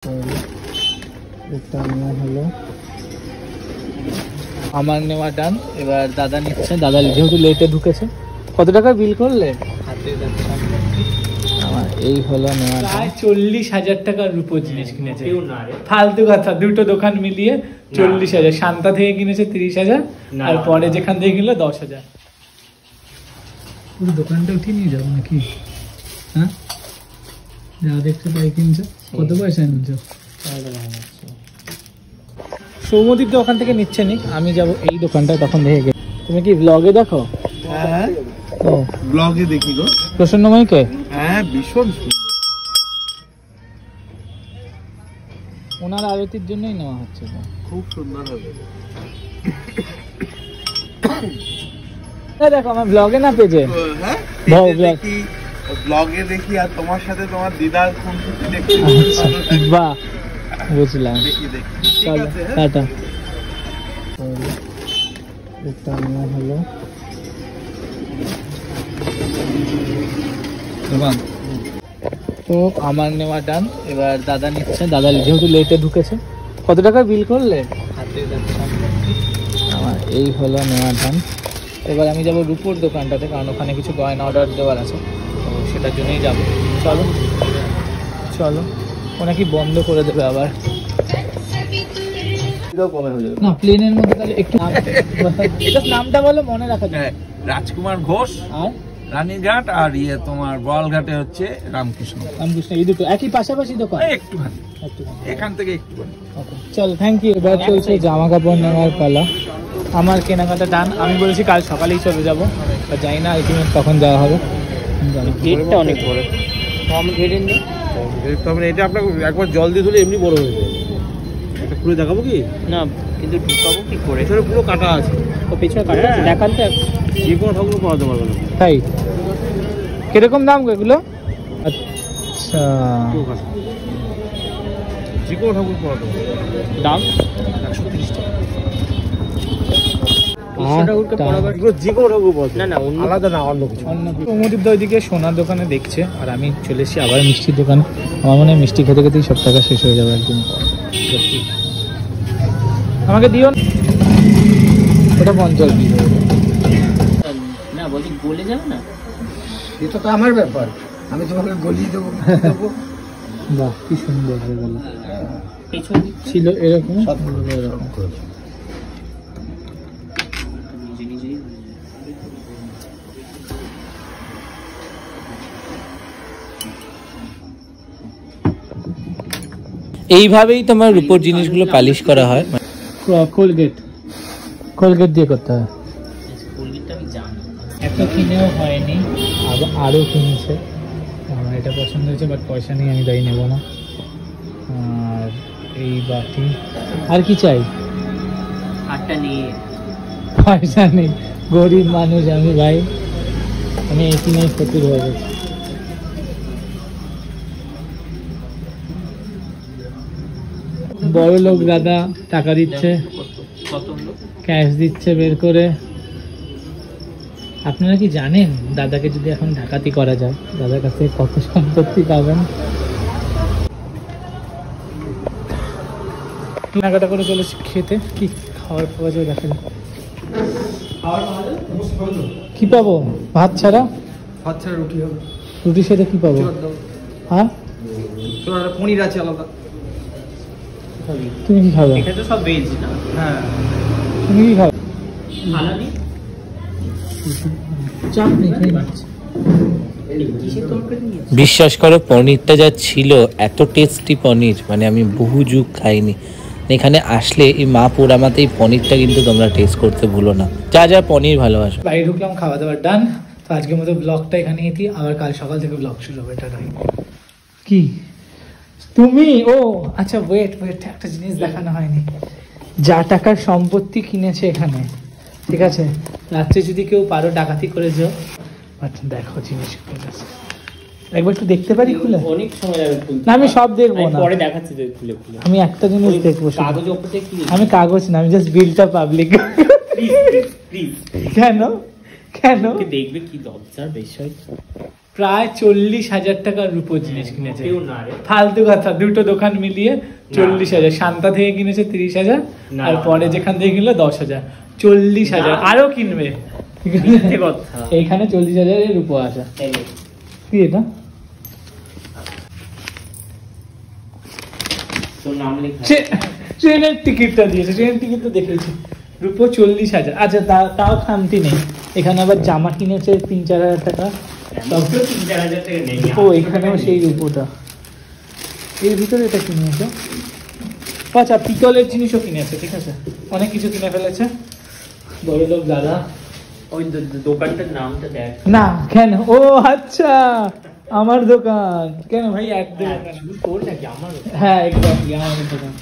এটা নেওয়া হলো, আমার নেওয়া ডান। এবার দাদা নিচ্ছে, দাদা যেহেতু লেটে ঢুকেছে। কত টাকা বিল করলে? আমার এই হলো নেওয়া, প্রায় 40,000 টাকার রূপোর জিনিস কিনেছে। ফালতু কথা, দুটো দোকান মিলিয়ে 40,000। শান্তা থেকে কিনেছে 30,000, আর পরে যেখান থেকে কিনলো 10,000। পুরো দোকানটা উঠিয়ে নিয়ে যাবো নাকি? হ্যাঁ, যা দেখছো তাই কিনছো। কত পয়সা নিচ্ছ? সৌমদীপ তো ওখান থেকে নিচ্ছে নি, আমি যাবো এই দোকানটা। তখন দেখে গেছি। তুমি কি ব্লগে দেখো? হ্যাঁ, ও ব্লগে দেখি গো। প্রসন্নময়ীকে? হ্যাঁ, ভীষণ ওনার আরতির জন্যই নেওয়া হচ্ছে। খুব সুন্দর হবে। দেখো আমার ব্লগে না পেজে। হ্যাঁ, ব্লগে দেখি, আর তোমার সাথে তোমার দিদার ফোন দেখি। বাহ, বুঝলাম। চলো টাটা। এটা নেওয়া হলো, তো আমার নেওয়া ডান। এবার দাদা নিচ্ছে, দাদা যেহেতু লেটে ঢুকেছে। কত টাকা বিল করলে? আমার এই হলো নেওয়া ডান। এবার আমি যাবো রূপোর দোকানটাতে, কারণ ওখানে কিছু গয়না অর্ডার দেওয়ার আছে, তো সেটার জন্যই যাবো। চলো চলো, ও নাকি বন্ধ করে দেবে আবার। না, প্লেনের মধ্যে তাহলে একটু নামটা বলো, মনে রাখা যায়। রাজকুমার ঘোষ আর রানীঘাট, আর ইয়ে তোমার বলঘাটে হচ্ছে রামকৃষ্ণ। রামকৃষ্ণ, এই দুটো একই পাশাপাশি দোকান? একটুখানি এখান থেকে একটুখানি। চল, থ্যাংক ইউ। এবার চলছে জামা কাপড় নেওয়ার পালা। আমার কেনাকাটা ডান। আমি বলেছি কাল সকালেই চলে যাবো, জানি না আলটিমেট কখন যাওয়া হবে। গেটটা অনেক বড়, কম গেটের নেই। এটা আপনার একবার জল দিয়ে ধুলে এমনি বড় হয়ে যায়। এটা খুলে দেখাবো কি? না, কিন্তু ঢুকাবো কি করে? এখানে পুরো কাটা আছে। ও পেছনে কাটা আছে, দেখান তো। যে কোনো ঠাকুর পড়াতে পারবে না। তাই? কিরকম দাম এগুলো? আচ্ছা, যে কোনো ঠাকুর পড়াতে পারবে। দাম 130 টাকা। ওইদিকে সোনার দোকানে দেখছে, আর আমি চলে এসেছি আবার মিষ্টির দোকানে। আমার মনে হয় মিষ্টি খেতে খেতেই সব টাকা শেষ হয়ে যাবে একদিন। আমাকে দিও ওটা 50 দিও না, বলছি গলে যাবে না। এটা তো আমার ব্যাপার, আমি তোমাকে গলিয়ে দেবো। বাহ, কি সুন্দর হয়ে গেল। ছিল এরকম এইভাবেই তোমার রূপোর জিনিসগুলো পালিশ করা হয়। কোলগেট দিয়ে করতে হয়। কোলগেটটা আমি জানি, একটা কিনেও হয়নি, আরও কিনেছে। আমার এটা পছন্দ হয়েছে, বাট পয়সা নেই, আমি তাই নেবো না। আর এই বাটি, আর কি চাই? হাতটা নিয়ে পয়সা নেই, গরিব মানুষ আমি ভাই, আমি এই কিনে ফকির হয়ে গেছি। বড় লোক দাদা টাকা দিচ্ছে, ক্যাশ দিচ্ছে বের করে। আপনারা কি জানেন দাদাকে যদি এখন ডাকাতি করা যায়, দাদার কাছে কত সম্পত্তি পাবেন? কেনাকাটা করে চলেছি খেতে। কি খাবার পাওয়া যায় দেখেন। কি পাবো? ভাত ছাড়া? ভাত ছাড়া রুটি হবে। রুটির সাথে কি পাবো? হ্যাঁ, পনির আছে আলাদা। তুমি কি খাবে? এটা তো সব ভেজ না? হ্যাঁ, তুমি কি খাবে? হালালি চাপ নেই, খেয়ে নিচ্ছি। বিশ্বাস করো, পনিরটা যা ছিল, এত টেস্টি পনির, মানে আমি বহু যুগ খাইনি। এখানে আসলে এই মা পোড়ামাতেই পনিরটা কিন্তু তোমরা টেস্ট করতে ভুলো না, যা যা পনির ভালোবাসো। বাড়ি ঢুকলাম, খাওয়া দাওয়ার ডান। তো আজকের মতো ব্লগটা এখানে এটি, আবার কাল সকাল থেকে ব্লগ শুরু হবে। এটা কি তুমি? ও আচ্ছা, ওয়েট, একটা জিনিস দেখানো হয়নি। যা টাকার সম্পত্তি কিনেছে এখানে, ঠিক আছে, রাত্রে যদি কেউ পারো ডাকাতি করে যাও, বাট দেখো জিনিস একবার একটু দেখতে পারি খুলে? অনেক সময় যাবে না, আমি সব দেখবো না, পরে দেখাচ্ছি খুলে। আমি একটা জিনিস দেখবো। কাগজ উপরে কি? আমি কাগজ না, আমি জাস্ট বিলটা পাবলিক। প্লিজ কেন দেখবে কি লজ্জার বিষয়। প্রায় 40,000 টাকার রূপোর জিনিস কিনেছে। কেউ না রে। ফালতু কথা, দুটো দোকান মিলিয়ে 40,000। শান্তা থেকে কিনেছে 30,000, না, আর পরে যেখান থেকে কিনলো 10,000। 40,000 না। আরো কিনবে। মিথ্যে কথা। এইখানে 40,000 এর রূপো আছে। এই নে। কি এটা? তোর নাম লেখা। ট্রেনের টিকিটটা দিয়েছে, ট্রেনের টিকিট তো দেখেছি। রূপো 40,000। আচ্ছা তাও খামতি নেই, এখানে আবার জামা কিনেছে 3-4 হাজার টাকা। সব তো 3-4 টাকা নেই। ও এখানেও সেই রূপোটা, এর ভিতরে এটা কিনেছে। আচ্ছা পিতলের জিনিসও কিনেছে, ঠিক আছে, অনেক কিছু কিনে ফেলেছে বড় লোক দাদা। ওই দোকানটার নামটা দেখ না কেন? ও আচ্ছা, আমার দোকান। কেন ভাই? এক দোকান? তোর নাকি আমার? হ্যাঁ এক্স্যাক্টলি আমার দোকান।